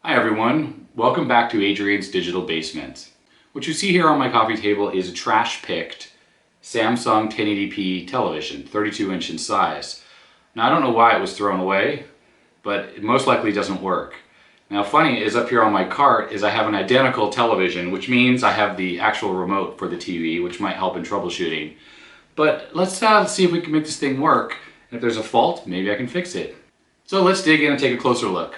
Hi everyone, welcome back to Adrian's Digital Basement. What you see here on my coffee table is a Trashpicked Samsung 1080p television, 32-inch in size. Now I don't know why it was thrown away, but it most likely doesn't work. Now funny is up here on my cart is I have an identical television, which means I have the actual remote for the TV, which might help in troubleshooting. But let's see if we can make this thing work, and if there's a fault, maybe I can fix it. So let's dig in and take a closer look.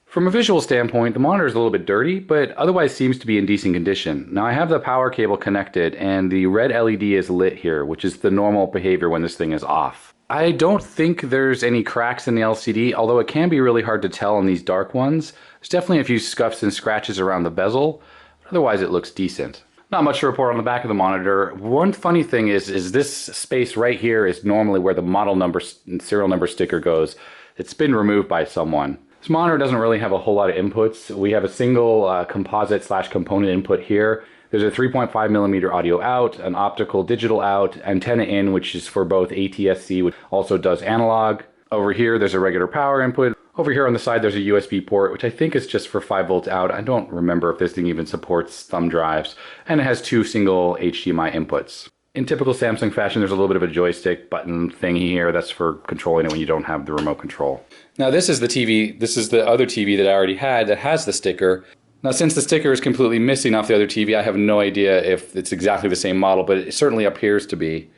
From a visual standpoint, the monitor is a little bit dirty, but otherwise seems to be in decent condition. Now I have the power cable connected and the red LED is lit here, which is the normal behavior when this thing is off. I don't think there's any cracks in the LCD, although it can be really hard to tell on these dark ones. There's definitely a few scuffs and scratches around the bezel, but otherwise it looks decent. Not much to report on the back of the monitor. One funny thing is this space right here is normally where the model number and serial number sticker goes. It's been removed by someone. This monitor doesn't really have a whole lot of inputs. We have a single composite/component input here. There's a 3.5mm audio out, an optical digital out, antenna in, which is for both ATSC, which also does analog. Over here, there's a regular power input. Over here on the side, there's a USB port, which I think is just for 5 volts out. I don't remember if this thing even supports thumb drives. And it has 2 single HDMI inputs. In typical Samsung fashion, there's a little bit of a joystick button thing here. That's for controlling it when you don't have the remote control. Now this is the TV, this is the other TV that I already had that has the sticker. Now since the sticker is completely missing off the other TV, I have no idea if it's exactly the same model, but it certainly appears to be.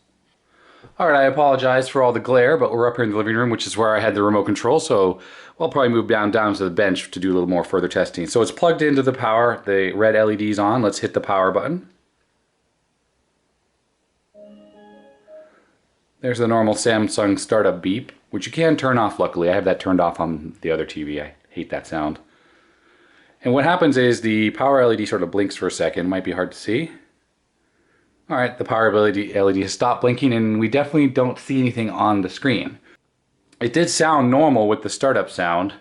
Alright, I apologize for all the glare, but we're up here in the living room, which is where I had the remote control, so I'll probably move down to the bench to do a little more further testing. So it's plugged into the power, the red LED's on. Let's hit the power button. There's the normal Samsung startup beep, which you can turn off luckily. I have that turned off on the other TV. I hate that sound. And what happens is the power LED sort of blinks for a second. Might be hard to see. Alright, the power LED has stopped blinking and we definitely don't see anything on the screen. It did sound normal with the startup sound,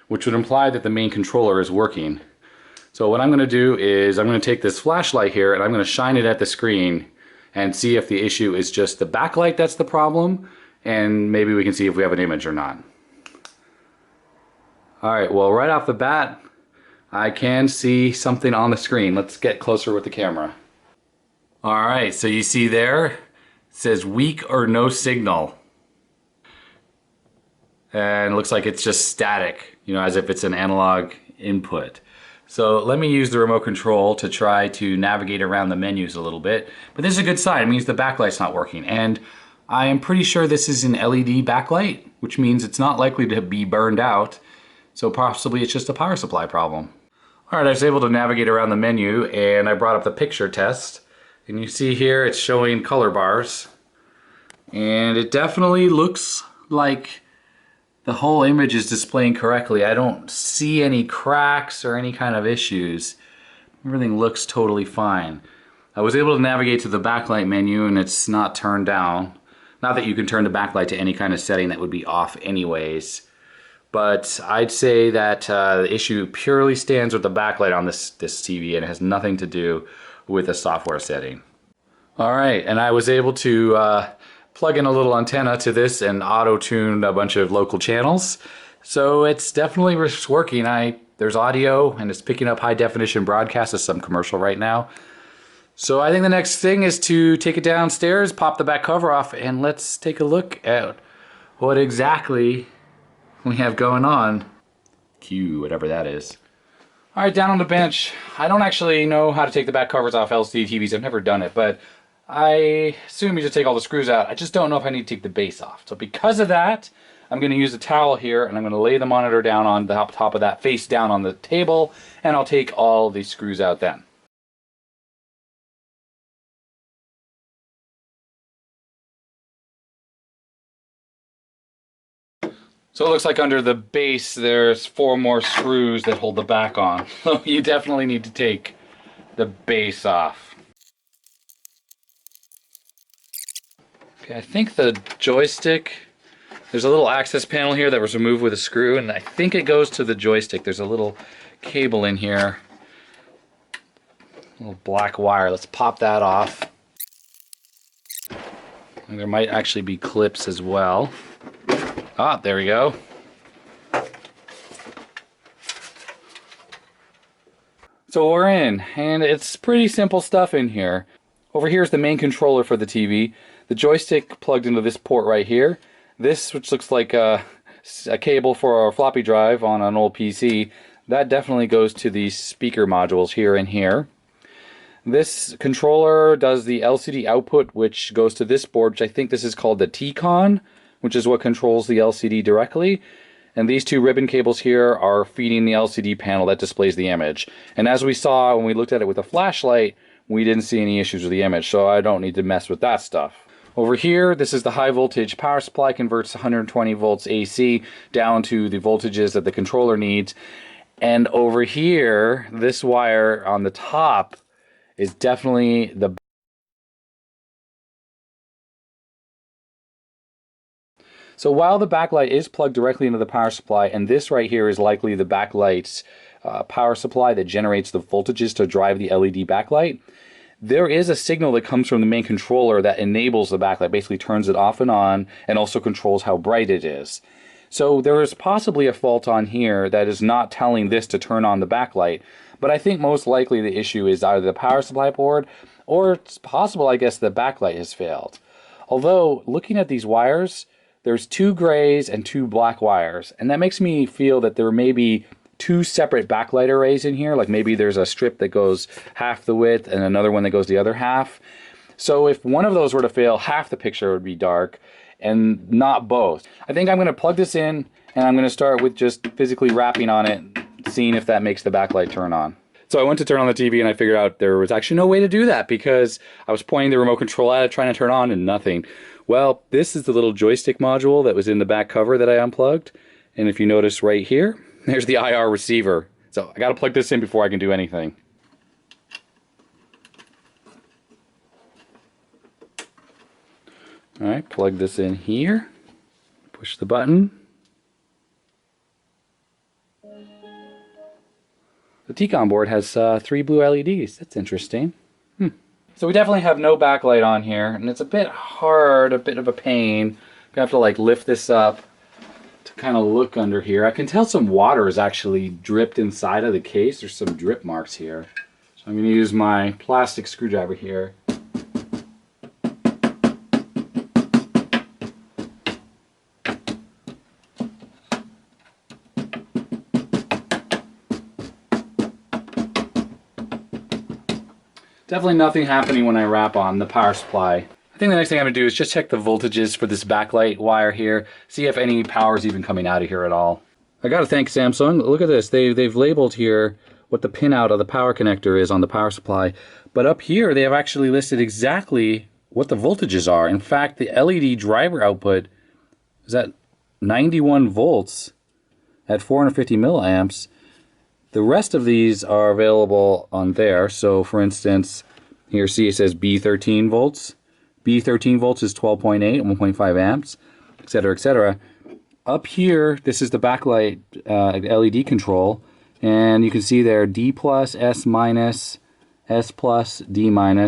which would imply that the main controller is working. So what I'm going to do is I'm going to take this flashlight here and I'm going to shine it at the screen and see if the issue is just the backlight that's the problem, and maybe we can see if we have an image or not. Alright, well right off the bat, I can see something on the screen. Let's get closer with the camera. Alright, so you see there, it says weak or no signal. And it looks like it's just static, you know, as if it's an analog input. So let me use the remote control to try to navigate around the menus a little bit. But this is a good sign. It means the backlight's not working. And I am pretty sure this is an LED backlight, which means it's not likely to be burned out. So possibly it's just a power supply problem. Alright, I was able to navigate around the menu and I brought up the picture test. And you see here it's showing color bars. And it definitely looks like the whole image is displaying correctly. I don't see any cracks or any kind of issues. Everything looks totally fine. I was able to navigate to the backlight menu and it's not turned down. Not that you can turn the backlight to any kind of setting that would be off anyways. But I'd say that the issue purely stands with the backlight on this TV and it has nothing to do with a software setting. Alright, and I was able to plug in a little antenna to this and auto-tune a bunch of local channels. So it's definitely working. There's audio and it's picking up high definition broadcasts of some commercial right now. So I think the next thing is to take it downstairs, pop the back cover off, and let's take a look at what exactly we have going on. Cue, whatever that is. Alright, down on the bench. I don't actually know how to take the back covers off LCD TVs. I've never done it, but I assume you just take all the screws out. I just don't know if I need to take the base off. So because of that, I'm going to use a towel here and I'm going to lay the monitor down on the top of that, face down on the table, and I'll take all the screws out then. So it looks like under the base there's 4 more screws that hold the back on. So you definitely need to take the base off. Okay, I think the joystick, there's a little access panel here that was removed with a screw, and I think it goes to the joystick. There's a little cable in here, a little black wire. Let's pop that off. And there might actually be clips as well. Ah, there we go. So we're in, and it's pretty simple stuff in here. Over here is the main controller for the TV. The joystick plugged into this port right here. This, which looks like a cable for a floppy drive on an old PC, that definitely goes to these speaker modules here and here. This controller does the LCD output, which goes to this board, which I think this is called the T-Con, which is what controls the LCD directly. And these two ribbon cables here are feeding the LCD panel that displays the image. And as we saw when we looked at it with a flashlight, we didn't see any issues with the image, so I don't need to mess with that stuff. Over here, this is the high voltage power supply, converts 120 volts AC down to the voltages that the controller needs. And over here, this wire on the top is definitely the... So while the backlight is plugged directly into the power supply, and this right here is likely the backlight's power supply that generates the voltages to drive the LED backlight, there is a signal that comes from the main controller that enables the backlight, basically turns it off and on, and also controls how bright it is. So there is possibly a fault on here that is not telling this to turn on the backlight, but I think most likely the issue is either the power supply board, or it's possible, I guess, the backlight has failed. Although, looking at these wires, there's 2 grays and 2 black wires, and that makes me feel that there may be 2 separate backlight arrays in here, like maybe there's a strip that goes half the width and another one that goes the other half. So if one of those were to fail, half the picture would be dark and not both. I think I'm going to plug this in, and I'm going to start with just physically rapping on it, seeing if that makes the backlight turn on. So I went to turn on the TV and I figured out there was actually no way to do that because I was pointing the remote control at it, trying to turn on, and nothing. Well, this is the little joystick module that was in the back cover that I unplugged. And if you notice right here, there's the IR receiver. So I got to plug this in before I can do anything. All right, plug this in here. Push the button. The T-Con board has 3 blue LEDs. That's interesting. So we definitely have no backlight on here, and it's a bit hard, a bit of a pain. I have to like lift this up to kind of look under here. I can tell some water is actually dripped inside of the case. There's some drip marks here. So I'm going to use my plastic screwdriver here. Definitely nothing happening when I wrap on the power supply. I think the next thing I'm going to do is just check the voltages for this backlight wire here, see if any power is even coming out of here at all. I got to thank Samsung. Look at this. They've labeled here what the pinout of the power connector is on the power supply. But up here, they have actually listed exactly what the voltages are. In fact, the LED driver output is at 91 volts at 450 milliamps. The rest of these are available on there. So for instance, here see it says B13 volts. B13 volts is 12.8 and 1.5 amps, etc., etc. Up here, this is the backlight LED control, and you can see there D+, S-, S+, D-.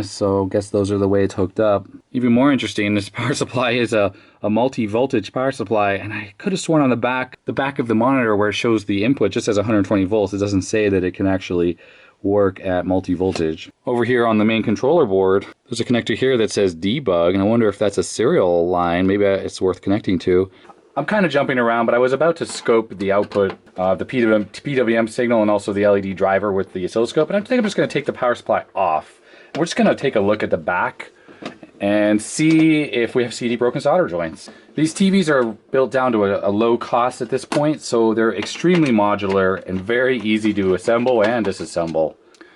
So I guess those are the way it's hooked up. Even more interesting, this power supply is a multi-voltage power supply, and I could have sworn on the back of the monitor where it shows the input just says 120 volts. It doesn't say that it can actually work at multi-voltage. Over here on the main controller board, there's a connector here that says debug, and I wonder if that's a serial line. Maybe it's worth connecting to. I'm kind of jumping around, but I was about to scope the output of the PWM signal and also the LED driver with the oscilloscope, and I think I'm just going to take the power supply off. We're just going to take a look at the back and see if we have CD broken solder joints. These TVs are built down to a low cost at this point, so they're extremely modular and very easy to assemble and disassemble.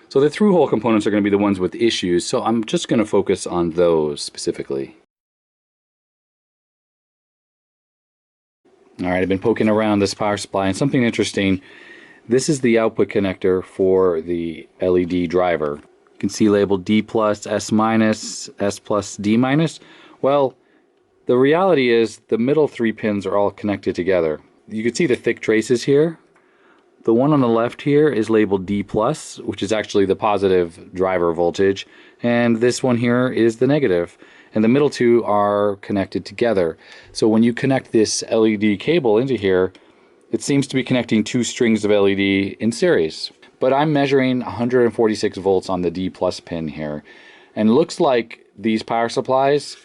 So the through-hole components are going to be the ones with issues, so I'm just going to focus on those specifically. Alright, I've been poking around this power supply, and something interesting. This is the output connector for the LED driver. You can see labeled D+, S-, S+, D-. Well, the reality is the middle 3 pins are all connected together. You can see the thick traces here. The one on the left here is labeled D+, which is actually the positive driver voltage, and this one here is the negative. And the middle 2 are connected together. So when you connect this LED cable into here, it seems to be connecting 2 strings of LED in series. But I'm measuring 146 volts on the D plus pin here. And it looks like these power supplies,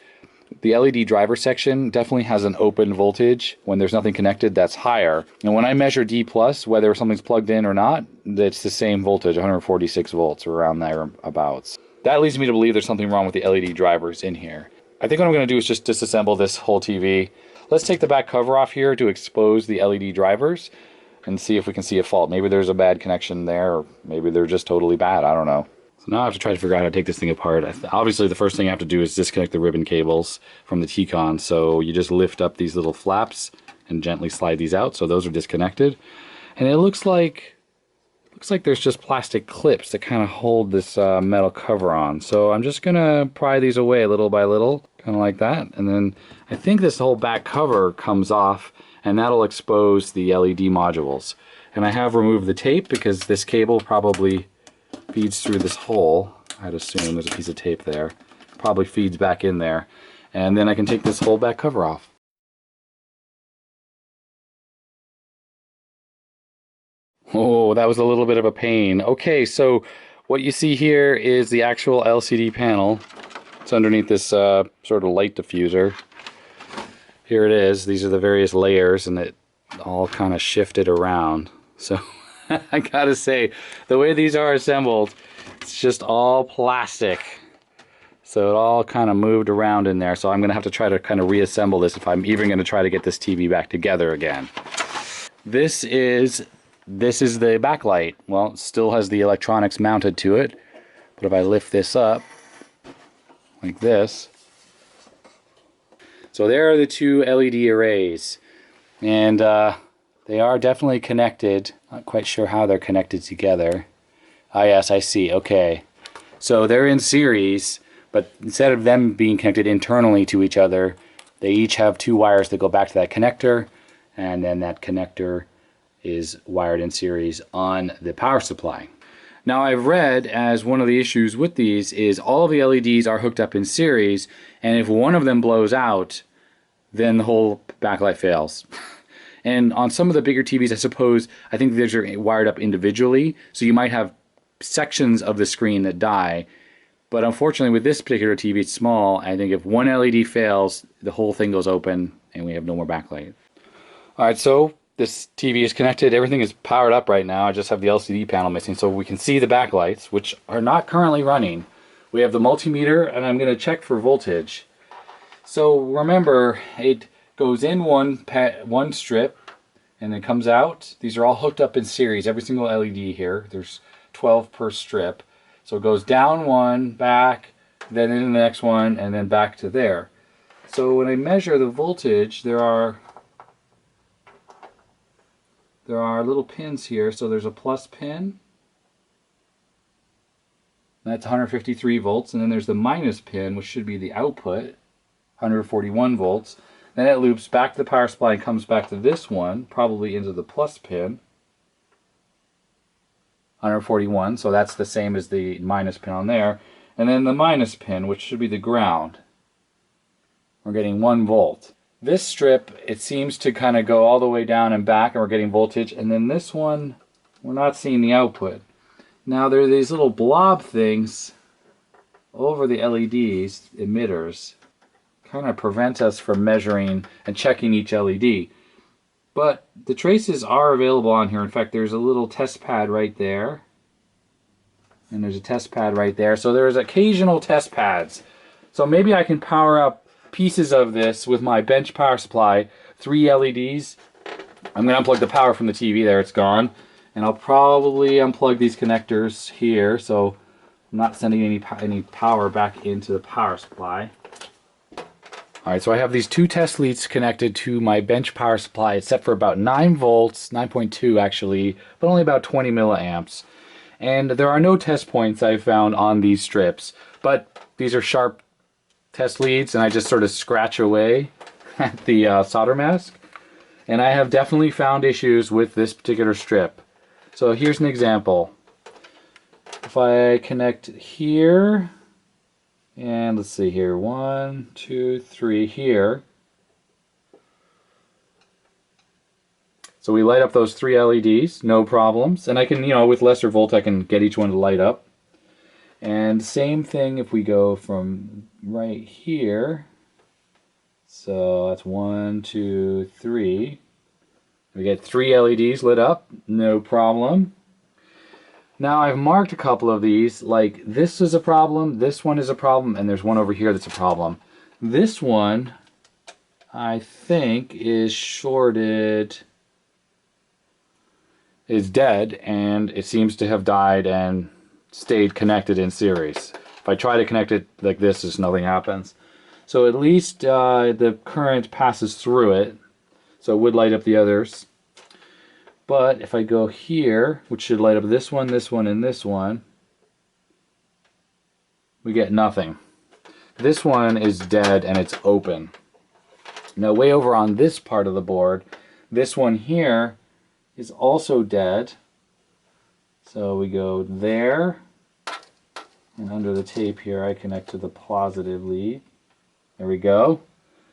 the LED driver section definitely has an open voltage. When there's nothing connected, that's higher. And when I measure D plus, whether something's plugged in or not, it's the same voltage, 146 volts, or around there abouts. That leads me to believe there's something wrong with the LED drivers in here. I think what I'm going to do is just disassemble this whole TV. Let's take the back cover off here to expose the LED drivers and see if we can see a fault. Maybe there's a bad connection there, or maybe they're just totally bad. I don't know. So now I have to try to figure out how to take this thing apart. Obviously, the first thing I have to do is disconnect the ribbon cables from the T-con. So you just lift up these little flaps and gently slide these out. So those are disconnected. And it looks like there's just plastic clips that kind of hold this metal cover on. So I'm just going to pry these away little by little, kind of like that. And then I think this whole back cover comes off, and that'll expose the LED modules. And I have removed the tape because this cable probably feeds through this hole. I'd assume there's a piece of tape there. Probably feeds back in there. And then I can take this whole back cover off. Oh, that was a little bit of a pain. Okay, so what you see here is the actual LCD panel. It's underneath this sort of light diffuser. Here it is. These are the various layers, and it all kind of shifted around. So I gotta say, the way these are assembled, it's just all plastic. So it all kind of moved around in there. So I'm gonna have to try to kind of reassemble this if I'm even gonna try to get this TV back together again. This is the backlight. Well, it still has the electronics mounted to it. But if I lift this up, like this, so there are the two LED arrays. And they are definitely connected. Not quite sure how they're connected together. Ah, yes, I see. Okay. So they're in series, but instead of them being connected internally to each other, they each have two wires that go back to that connector, and then that connector is wired in series on the power supply. Now, I've read as one of the issues with these is all of the LEDs are hooked up in series, and if one of them blows out, then the whole backlight fails. And on some of the bigger TVs, I think these are wired up individually, so you might have sections of the screen that die. But unfortunately, with this particular TV, it's small. I think if one LED fails, the whole thing goes open, and we have no more backlight. All right, so this TV is connected. Everything is powered up right now. I just have the LCD panel missing, so we can see the backlights, which are not currently running. We have the multimeter, and I'm going to check for voltage. So remember, it goes in one strip, and it comes out. These are all hooked up in series. Every single LED here. There's 12 per strip. So it goes down one, back, then in the next one, and then back to there. So when I measure the voltage, there are little pins here. So there's a plus pin. That's 153 volts. And then there's the minus pin, which should be the output, 141 volts. Then it loops back to the power supply and comes back to this one, probably into the plus pin, 141. So that's the same as the minus pin on there. And then the minus pin, which should be the ground. We're getting 1 volt. This strip, it seems to kind of go all the way down and back, and we're getting voltage. And then this one, we're not seeing the output. Now there are these little blob things over the LEDs, emitters, kind of prevent us from measuring and checking each LED. But the traces are available on here. In fact, there's a little test pad right there. And there's a test pad right there. So there's occasional test pads. So maybe I can power up pieces of this with my bench power supply, 3 LEDs. I'm going to unplug the power from the TV there, it's gone. And I'll probably unplug these connectors here, so I'm not sending any power back into the power supply. Alright, so I have these 2 test leads connected to my bench power supply. It's set for about 9 volts, 9.2 actually, but only about 20 milliamps. And there are no test points I've found on these strips, but these are sharp test leads, and I just sort of scratch away at the solder mask. And I have definitely found issues with this particular strip. So here's an example. If I connect here, and let's see here, 1, 2, 3 here. So we light up those 3 LEDs, no problems. And I can, with lesser volt, I can get each one to light up. And same thing if we go from right here. So that's 1, 2, 3. We get 3 LEDs lit up, no problem. Now I've marked a couple of these, like this is a problem, this one is a problem, and there's one over here that's a problem. This one, I think, is shorted, is dead, and it seems to have died and stayed connected in series. If I try to connect it like this, just nothing happens. So at least the current passes through it, so it would light up the others. But if I go here, which should light up this one, and this one, we get nothing. This one is dead and it's open. Now way over on this part of the board, this one here is also dead. So we go there, and under the tape here I connect to the positive lead. There we go.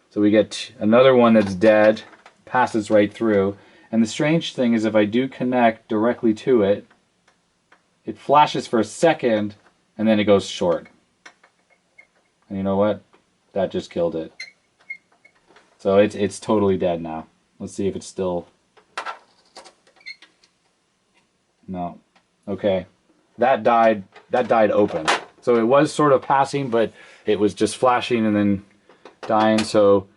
So we get another one that's dead, passes right through. And the strange thing is if I do connect directly to it, it flashes for a second and then it goes short. And you know what? That just killed it. So it's totally dead now. Let's see if it's still... No. Okay. That died open. So it was sort of passing, but it was just flashing and then dying. So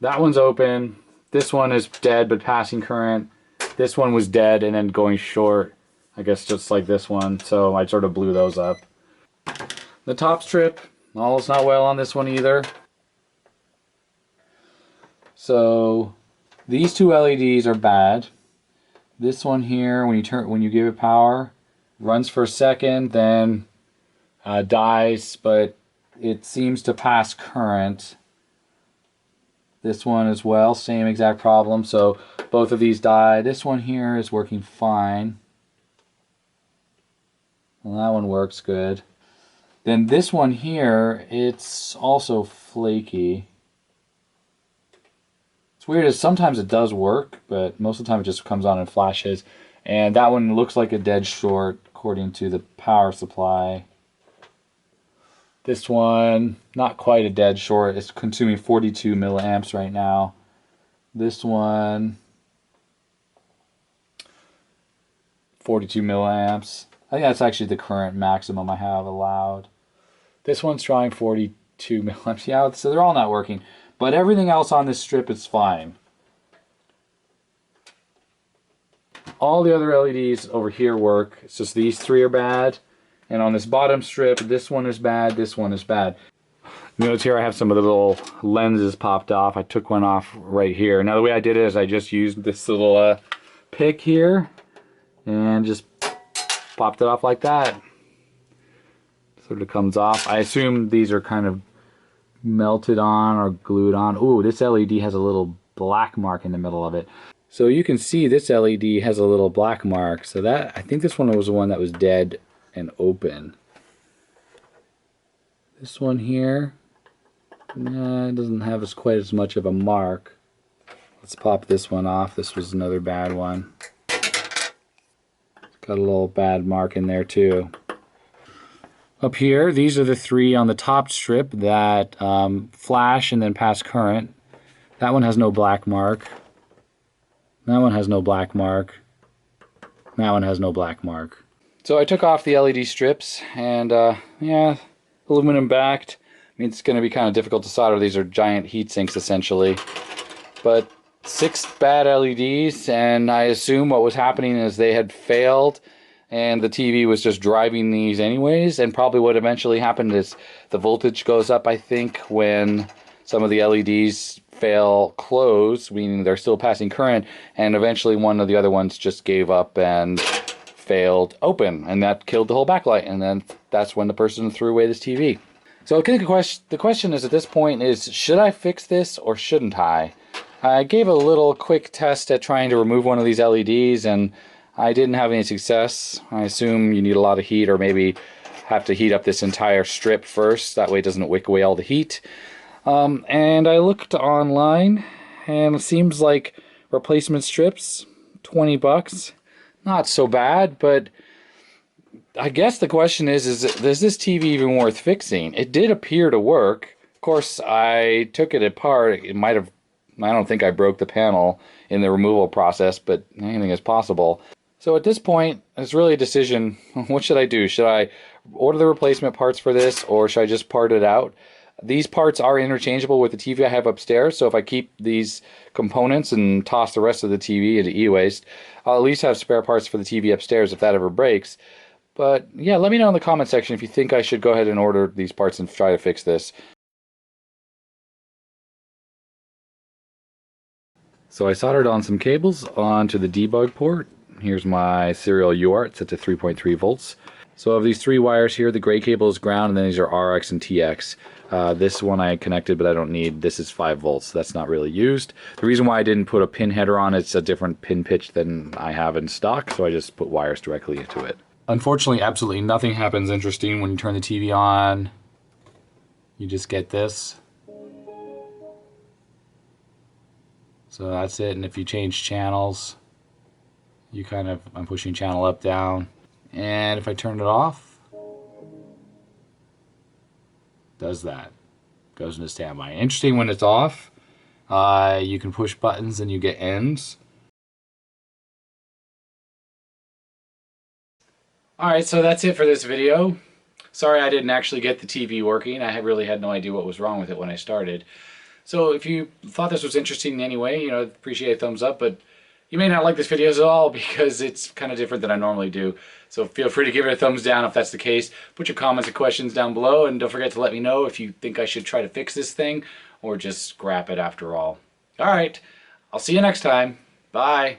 that one's open. This one is dead but passing current. This one was dead and then going short, I guess just like this one. So I sort of blew those up. The top strip, all is not well on this one either. So these 2 LEDs are bad. This one here, when you give it power, runs for a second, then dies, but it seems to pass current. This one as well, same exact problem. So both of these die. This one here is working fine. Well, that one works good. Then this one here, it's also flaky. It's weird, is sometimes it does work, but most of the time it just comes on and flashes. And that one looks like a dead short according to the power supply. This one, not quite a dead short. It's consuming 42 milliamps right now. This one, 42 milliamps. I think that's actually the current maximum I have allowed. This one's drawing 42 milliamps. Yeah, so they're all not working. But everything else on this strip is fine. All the other LEDs over here work. It's just these 3 are bad. And on this bottom strip, this one is bad, this one is bad. Notice here I have some of the little lenses popped off. I took one off right here. Now the way I did it is I just used this little pick here and just popped it off like that. Sort of comes off. I assume these are kind of melted on or glued on. Ooh, this LED has a little black mark in the middle of it. So you can see this LED has a little black mark. So that, I think this one was the one that was dead and open. This one here, it doesn't have quite as much of a mark. Let's pop this one off. This was another bad one. Got a little bad mark in there too. Up here, these are the 3 on the top strip that flash and then pass current. That one has no black mark. That one has no black mark. That one has no black mark. So I took off the LED strips and yeah, aluminum backed. I mean, it's going to be kind of difficult to solder. These are giant heat sinks essentially. But 6 bad LEDs, and I assume what was happening is they had failed and the TV was just driving these anyways, and probably what eventually happened is the voltage goes up, I think, when some of the LEDs fail close, meaning they're still passing current, and eventually one of the other ones just gave up and failed open, and that killed the whole backlight, and then that's when the person threw away this TV. So I think the question is at this point is, should I fix this or shouldn't I? I gave a little quick test at trying to remove one of these LEDs, and I didn't have any success. I assume you need a lot of heat, or maybe have to heat up this entire strip first. That way it doesn't wick away all the heat. And I looked online, and it seems like replacement strips 20 bucks. Not so bad, but I guess the question is this TV even worth fixing? It did appear to work. Of course, I took it apart. It might have, I don't think I broke the panel in the removal process, but anything is possible. So at this point, it's really a decision. What should I do? Should I order the replacement parts for this, or should I just part it out? These parts are interchangeable with the TV I have upstairs, so if I keep these components and toss the rest of the TV into e-waste, I'll at least have spare parts for the TV upstairs if that ever breaks. But yeah, let me know in the comment section if you think I should go ahead and order these parts and try to fix this. So I soldered on some cables onto the debug port. Here's my serial UART set to 3.3 volts. So of these three wires here, the gray cable is ground, and then these are RX and TX. This one I connected, but I don't need. This is 5 volts, so that's not really used. The reason why I didn't put a pin header on it's a different pin pitch than I have in stock, so I just put wires directly into it. Unfortunately, absolutely nothing happens interesting when you turn the TV on. You just get this. So that's it, and if you change channels, you kind of, I'm pushing channel up, down. And if I turn it off, does that. Goes into standby. Interesting when it's off, you can push buttons and you get ends. Alright, so that's it for this video. Sorry I didn't actually get the TV working. I really had no idea what was wrong with it when I started. So if you thought this was interesting in any way, you know, appreciate a thumbs up, but you may not like this video at all because it's kind of different than I normally do. So feel free to give it a thumbs down if that's the case. Put your comments and questions down below, and don't forget to let me know if you think I should try to fix this thing or just scrap it after all. Alright, I'll see you next time. Bye.